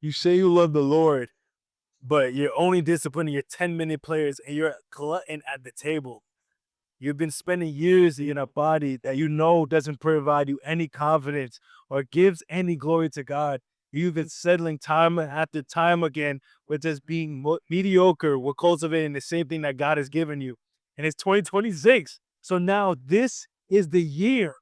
You say you love the Lord, but you're only disciplining your 10-minute players and you're a glutton at the table. You've been spending years in a body that you know doesn't provide you any confidence or gives any glory to God. You've been settling time after time again with just being mediocre. We're cultivating the same thing that God has given you. And it's 2026. So now this is the year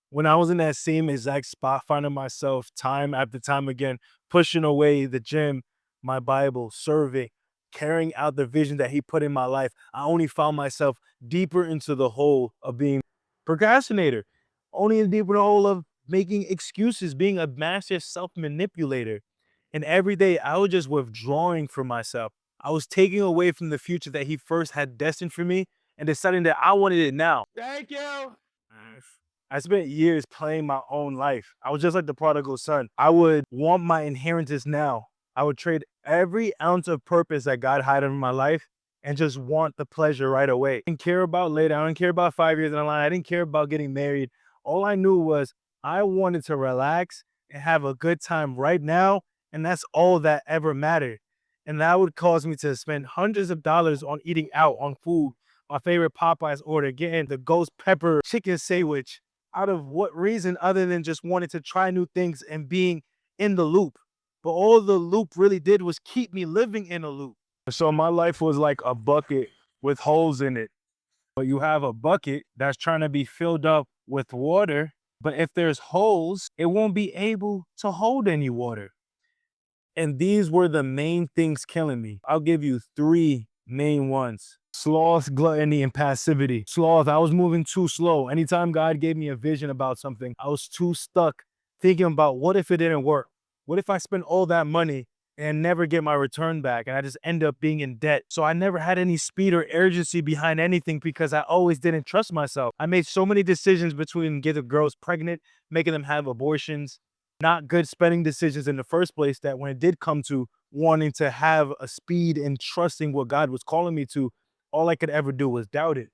when I was in that same exact spot, finding myself time after time again, pushing away the gym, my Bible, serving, carrying out the vision that He put in my life. I only found myself deeper into the hole of being procrastinator, only in deeper the hole of making excuses, being a master self manipulator. And every day I was just withdrawing from myself. I was taking away from the future that He first had destined for me and deciding that I wanted it now. Thank you. I spent years playing my own life. I was just like the prodigal son. I would want my inheritance now. I would trade every ounce of purpose that God had in my life and just want the pleasure right away. I didn't care about later. I didn't care about 5 years in the line. I didn't care about getting married. All I knew was I wanted to relax and have a good time right now. And that's all that ever mattered. And that would cause me to spend hundreds of dollars on eating out on food. My favorite Popeyes order, getting the ghost pepper chicken sandwich, out of what reason other than just wanting to try new things and being in the loop. But all the loop really did was keep me living in a loop. So my life was like a bucket with holes in it. But you have a bucket that's trying to be filled up with water. But if there's holes, it won't be able to hold any water. And these were the main things killing me. I'll give you three main ones: sloth, gluttony, and passivity. Sloth, I was moving too slow. Anytime God gave me a vision about something, I was too stuck thinking about what if it didn't work? What if I spend all that money and never get my return back and I just end up being in debt? So I never had any speed or urgency behind anything because I always didn't trust myself. I made so many decisions between getting girls pregnant, making them have abortions, not good spending decisions in the first place, that when it did come to wanting to have a speed and trusting what God was calling me to, all I could ever do was doubt it.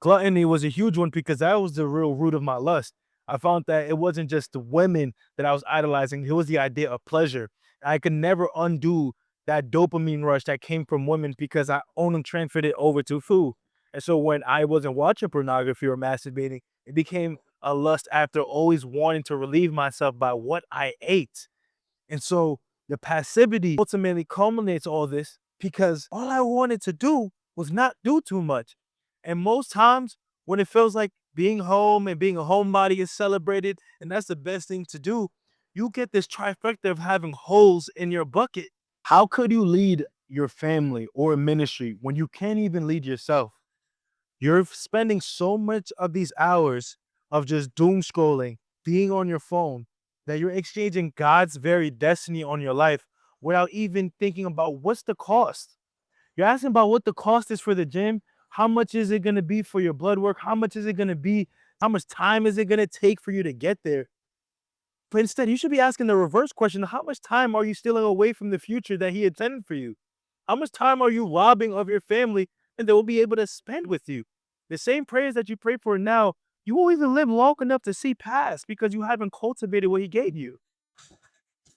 Gluttony was a huge one because that was the real root of my lust. I found that it wasn't just the women that I was idolizing, it was the idea of pleasure. I could never undo that dopamine rush that came from women because I only transferred it over to food. And so when I wasn't watching pornography or masturbating, it became a lust after always wanting to relieve myself by what I ate. And so the passivity ultimately culminates all this because all I wanted to do was not do too much. And most times when it feels like being home and being a homebody is celebrated, and that's the best thing to do, you get this trifecta of having holes in your bucket. How could you lead your family or a ministry when you can't even lead yourself? You're spending so much of these hours of just doom scrolling, being on your phone, that you're exchanging God's very destiny on your life without even thinking about what's the cost. You're asking about what the cost is for the gym. How much is it going to be for your blood work? How much is it going to be? How much time is it going to take for you to get there? But instead, you should be asking the reverse question: how much time are you stealing away from the future that He intended for you? How much time are you robbing of your family and they will be able to spend with you? The same prayers that you pray for now, you won't even live long enough to see past because you haven't cultivated what He gave you.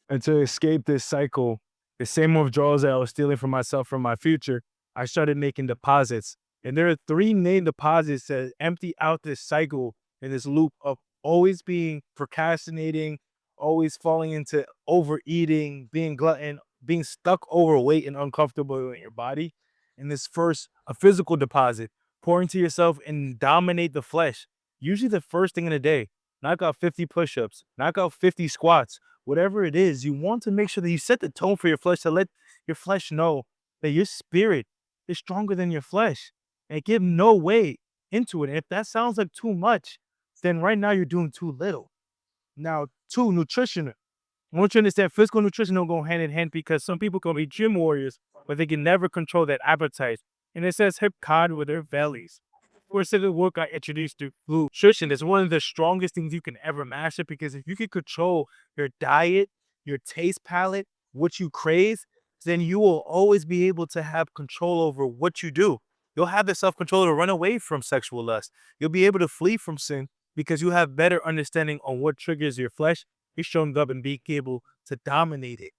And to escape this cycle, the same withdrawals that I was stealing from myself from my future, I started making deposits. And there are three main deposits that empty out this cycle and this loop of always being procrastinating, always falling into overeating, being glutton, being stuck overweight and uncomfortable in your body. And this first, a physical deposit, pour into yourself and dominate the flesh. Usually the first thing in the day, knock out 50 push-ups, knock out 50 squats, whatever it is. You want to make sure that you set the tone for your flesh to let your flesh know that your spirit is stronger than your flesh and give no way into it. And if that sounds like too much, then right now you're doing too little. Now, two, nutrition. I want you to understand physical nutrition don't go hand in hand because some people can be gym warriors, but they can never control that appetite. And it says hip cod with their bellies. First of the work I introduced to food nutrition is one of the strongest things you can ever master because if you can control your diet, your taste palette, what you crave, then you will always be able to have control over what you do. You'll have the self-control to run away from sexual lust. You'll be able to flee from sin because you have better understanding on what triggers your flesh. You're showing up and being able to dominate it.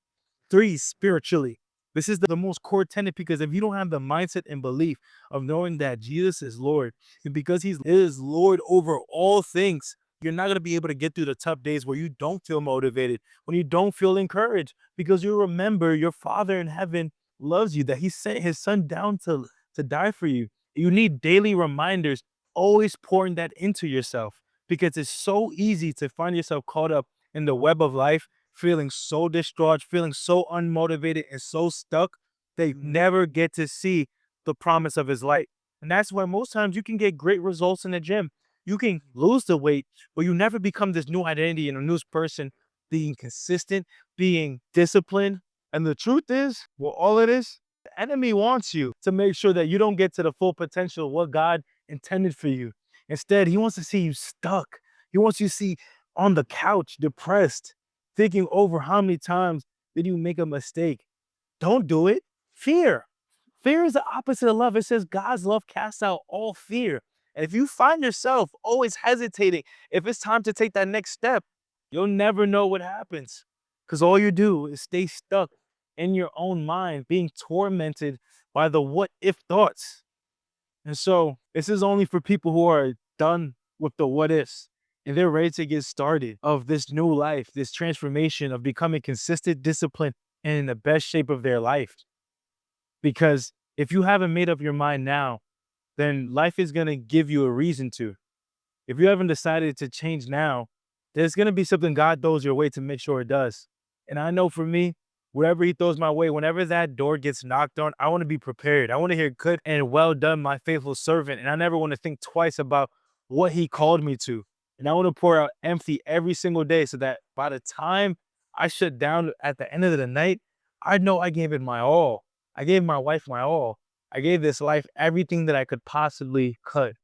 Three, spiritually. This is the most core tenet because if you don't have the mindset and belief of knowing that Jesus is Lord, and because He is Lord over all things, you're not going to be able to get through the tough days where you don't feel motivated, when you don't feel encouraged, because you remember your Father in heaven loves you, that He sent His Son down to die for you. You need daily reminders, always pouring that into yourself, because it's so easy to find yourself caught up in the web of life, feeling so distraught, feeling so unmotivated and so stuck that you never get to see the promise of His light. And that's why most times you can get great results in the gym. You can lose the weight, but you never become this new identity and a new person, being consistent, being disciplined. And the truth is, well, all it is, the enemy wants you to make sure that you don't get to the full potential of what God intended for you. Instead, he wants to see you stuck. He wants you to see on the couch, depressed, thinking over how many times did you make a mistake. Don't do it. Fear. Fear is the opposite of love. It says God's love casts out all fear. And if you find yourself always hesitating, if it's time to take that next step, you'll never know what happens. Because all you do is stay stuck in your own mind, being tormented by the what if thoughts. And so this is only for people who are done with the what ifs and they're ready to get started of this new life, this transformation of becoming consistent, disciplined, and in the best shape of their life. Because if you haven't made up your mind now, then life is going to give you a reason to. If you haven't decided to change now, there's going to be something God throws your way to make sure it does. And I know for me, wherever He throws my way, whenever that door gets knocked on, I want to be prepared. I want to hear good and well done, my faithful servant. And I never want to think twice about what He called me to. And I want to pour out empty every single day so that by the time I shut down at the end of the night, I know I gave it my all. I gave my wife my all. I gave this life everything that I could possibly could.